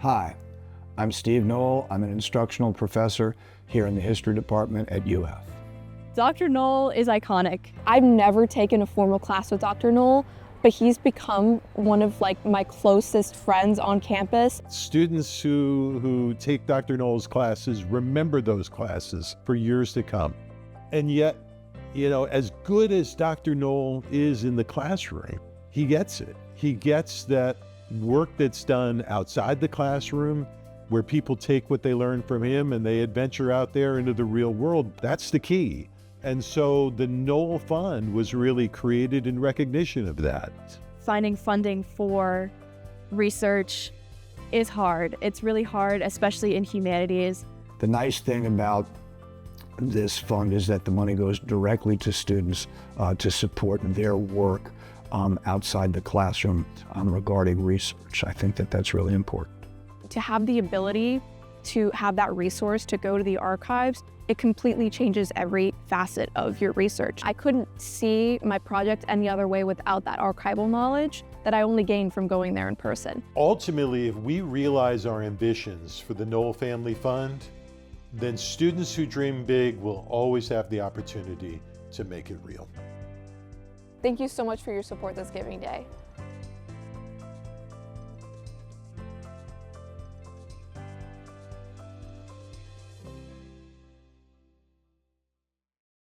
Hi, I'm Steve Noll. I'm an instructional professor here in the history department at UF. Dr. Noll is iconic. I've never taken a formal class with Dr. Noll, but he's become one of my closest friends on campus. Students who take Dr. Noll's classes remember those classes for years to come. And yet, as good as Dr. Noll is in the classroom, he gets it. He gets that work that's done outside the classroom, where people take what they learn from him and they adventure out there into the real world. That's the key. And so the Noll Fund was really created in recognition of that. Finding funding for research is hard. It's really hard, especially in humanities. The nice thing about this fund is that the money goes directly to students to support their work outside the classroom regarding research. I think that that's really important. To have the ability to have that resource to go to the archives, it completely changes every facet of your research. I couldn't see my project any other way without that archival knowledge that I only gained from going there in person. Ultimately, if we realize our ambitions for the Noll Family Fund, then students who dream big will always have the opportunity to make it real. Thank you so much for your support this Giving Day.